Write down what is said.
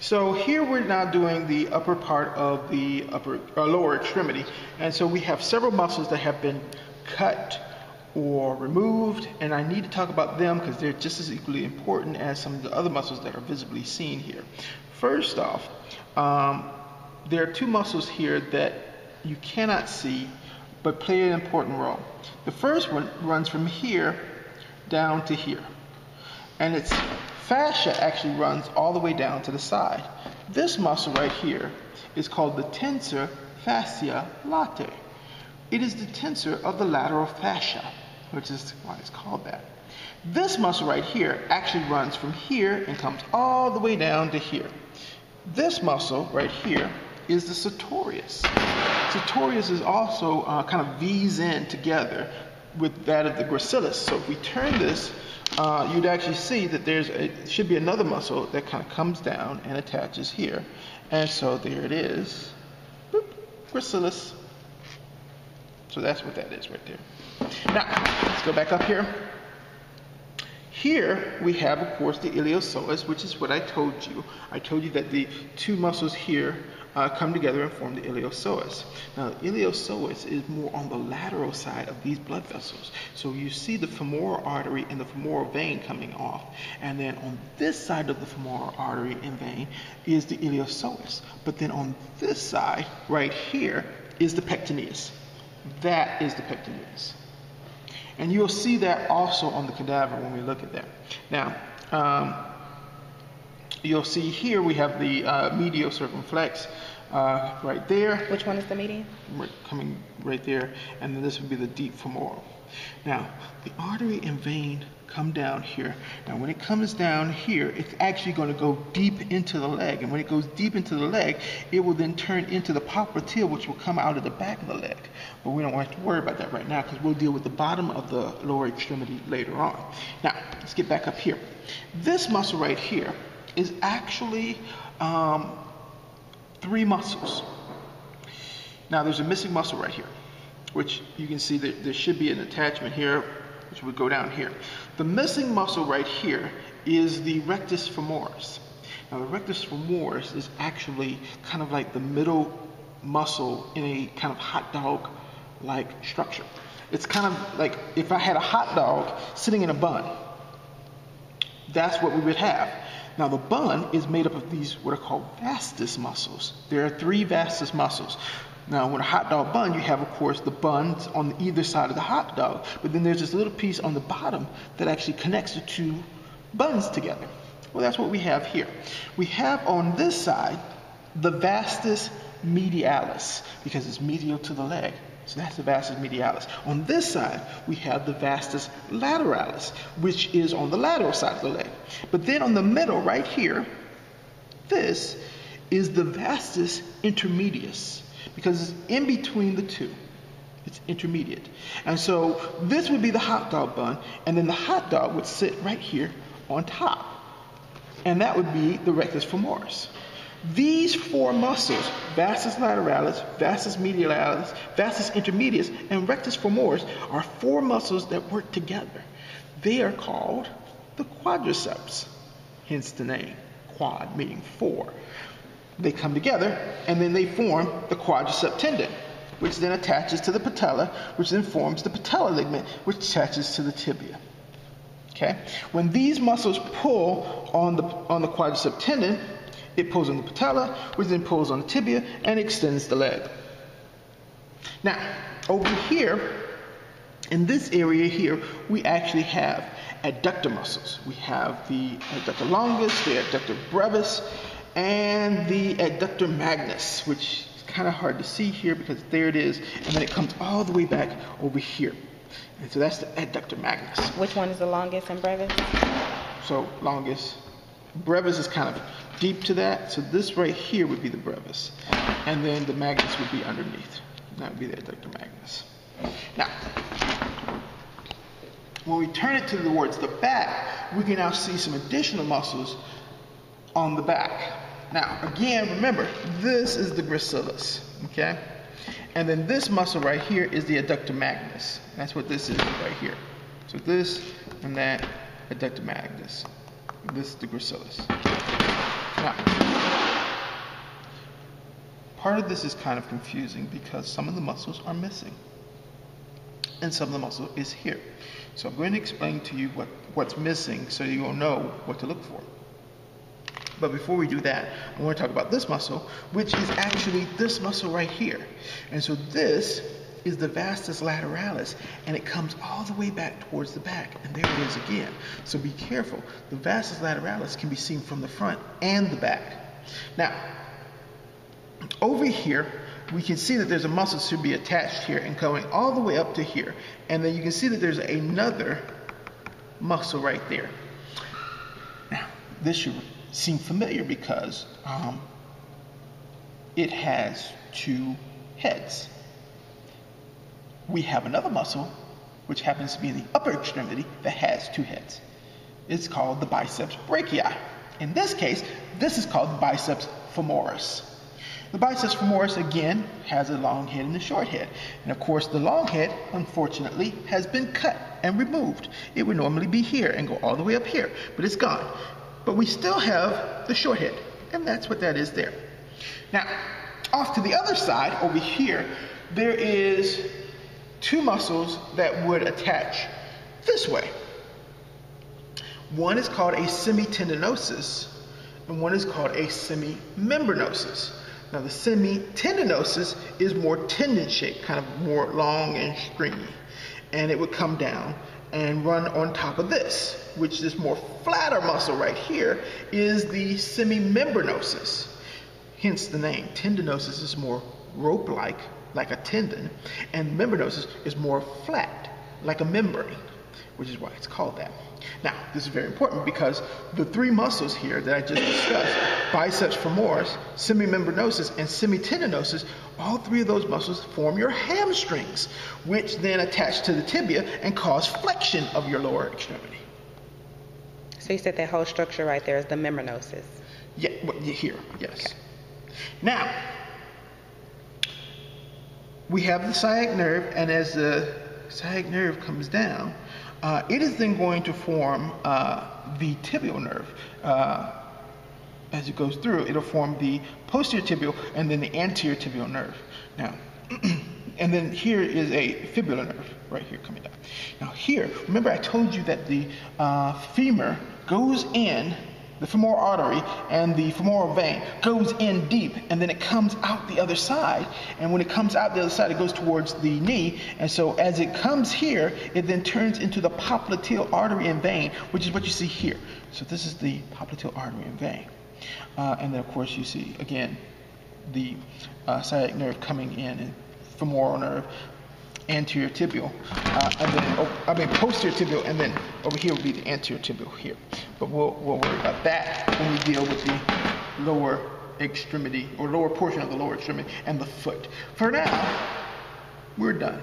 So here we're now doing the upper part of the lower extremity, and so we have several muscles that have been cut or removed, and I need to talk about them because they're just as equally important as some of the other muscles that are visibly seen here. First off, there are two muscles here that you cannot see but play an important role. The first one runs from here down to here, and its fascia actually runs all the way down to the side. This muscle right here is called the tensor fasciae latae. It is the tensor of the lateral fascia, which is why it's called that. This muscle right here actually runs from here and comes all the way down to here. This muscle right here is the sartorius. Sartorius is also kind of V's in together with that of the gracilis. So if we turn this, you'd actually see that should be another muscle that kind of comes down and attaches here. And so there it is. Boop, gracilis. So that's what that is right there. Now, let's go back up here. Here we have, of course, the iliopsoas, which is what I told you. I told you that the two muscles here come together and form the iliopsoas. Now, the iliopsoas is more on the lateral side of these blood vessels. So you see the femoral artery and the femoral vein coming off. And then on this side of the femoral artery and vein is the iliopsoas. But then on this side, right here, is the pectineus. That is the pectineus. And you'll see that also on the cadaver when we look at that. Now, you'll see here we have the medial circumflex right there. Which one is the median? Coming right there, and then this would be the deep femoral. Now, the artery and vein come down here. Now, when it comes down here, it's actually going to go deep into the leg, and when it goes deep into the leg, it will then turn into the popliteal, which will come out of the back of the leg. But we don't have to worry about that right now because we'll deal with the bottom of the lower extremity later on. Now, let's get back up here. This muscle right here is actually three muscles. Now, there's a missing muscle right here, which you can see that there should be an attachment here, which would go down here. The missing muscle right here is the rectus femoris. Now, the rectus femoris is actually kind of like the middle muscle in a kind of hot dog-like structure. It's kind of like if I had a hot dog sitting in a bun. That's what we would have. Now, the bun is made up of these what are called vastus muscles. There are three vastus muscles. Now, with a hot dog bun, you have, of course, the buns on either side of the hot dog, but then there's this little piece on the bottom that actually connects the two buns together. Well, that's what we have here. We have on this side the vastus medialis, because it's medial to the leg. So that's the vastus medialis. On this side, we have the vastus lateralis, which is on the lateral side of the leg. But then on the middle, right here, this is the vastus intermedius, because it's in between the two. It's intermediate. And so this would be the hot dog bun, and then the hot dog would sit right here on top. And that would be the rectus femoris. These four muscles, vastus lateralis, vastus medialis, vastus intermedius, and rectus femoris, are four muscles that work together. They are called the quadriceps, hence the name, quad meaning four. They come together, and then they form the quadricep tendon, which then attaches to the patella, which then forms the patellar ligament, which attaches to the tibia. Okay? When these muscles pull on the quadricep tendon, it pulls on the patella, which then pulls on the tibia and extends the leg. Now, over here, in this area here, we actually have adductor muscles. We have the adductor longus, the adductor brevis, and the adductor magnus, which is kind of hard to see here because there it is, and then it comes all the way back over here. And so that's the adductor magnus. Which one is the longest and brevis? So longus, brevis is kind of deep to that, so this right here would be the brevis, and then the magnus would be underneath. That would be the adductor magnus. Now, when we turn it towards the back, we can now see some additional muscles on the back. Now, again, remember, this is the gracilis, okay? And then this muscle right here is the adductor magnus. That's what this is right here. So this and that, adductor magnus. This is the gracilis. Now, part of this is kind of confusing because some of the muscles are missing and some of the muscle is here. So I'm going to explain to you what's missing so you'll know what to look for. But before we do that, I want to talk about this muscle, which is actually this muscle right here. And so this is the vastus lateralis, and it comes all the way back towards the back. And there it is again. So be careful. The vastus lateralis can be seen from the front and the back. Now, over here, we can see that there's a muscle should be attached here and going all the way up to here. And then you can see that there's another muscle right there. Now, this should seem familiar because it has two heads. We have another muscle, which happens to be in the upper extremity, that has two heads. It's called the biceps brachii. In this case, this is called the biceps femoris. The biceps femoris, again, has a long head and a short head. And of course, the long head, unfortunately, has been cut and removed. It would normally be here and go all the way up here, but it's gone. But we still have the short head, and that's what that is there. Now, off to the other side, over here, there is two muscles that would attach this way. One is called a semitendinosus, and one is called a semimembranosus. Now, the semitendinosus is more tendon-shaped, kind of more long and stringy, and it would come down and run on top of this, which this more flatter muscle right here is the semimembranosus. Hence the name. Tendinosus is more rope-like, like a tendon, and membranosus is more flat, like a membrane, which is why it's called that. Now, this is very important because the three muscles here that I just discussed, biceps femoris, semimembranosus, and semitendinosus, all three of those muscles form your hamstrings, which then attach to the tibia and cause flexion of your lower extremity. So you said that whole structure right there is the membranosus. Yeah, well, here, yes. Okay. Now, we have the sciatic nerve, and as the sciatic nerve comes down, it is then going to form the tibial nerve. As it goes through, it'll form the posterior tibial and then the anterior tibial nerve. Now, and then here is a fibular nerve right here coming down. Now here, remember I told you that the femur goes in, the femoral artery and the femoral vein goes in deep, and then it comes out the other side. And when it comes out the other side, it goes towards the knee. And so as it comes here, it then turns into the popliteal artery and vein, which is what you see here. So this is the popliteal artery and vein. And then of course you see, again, the sciatic nerve coming in, and femoral nerve, anterior tibial, and then posterior tibial, and then over here will be the anterior tibial here. But we'll worry about that when we deal with the lower extremity or lower portion of the lower extremity and the foot. For now, we're done.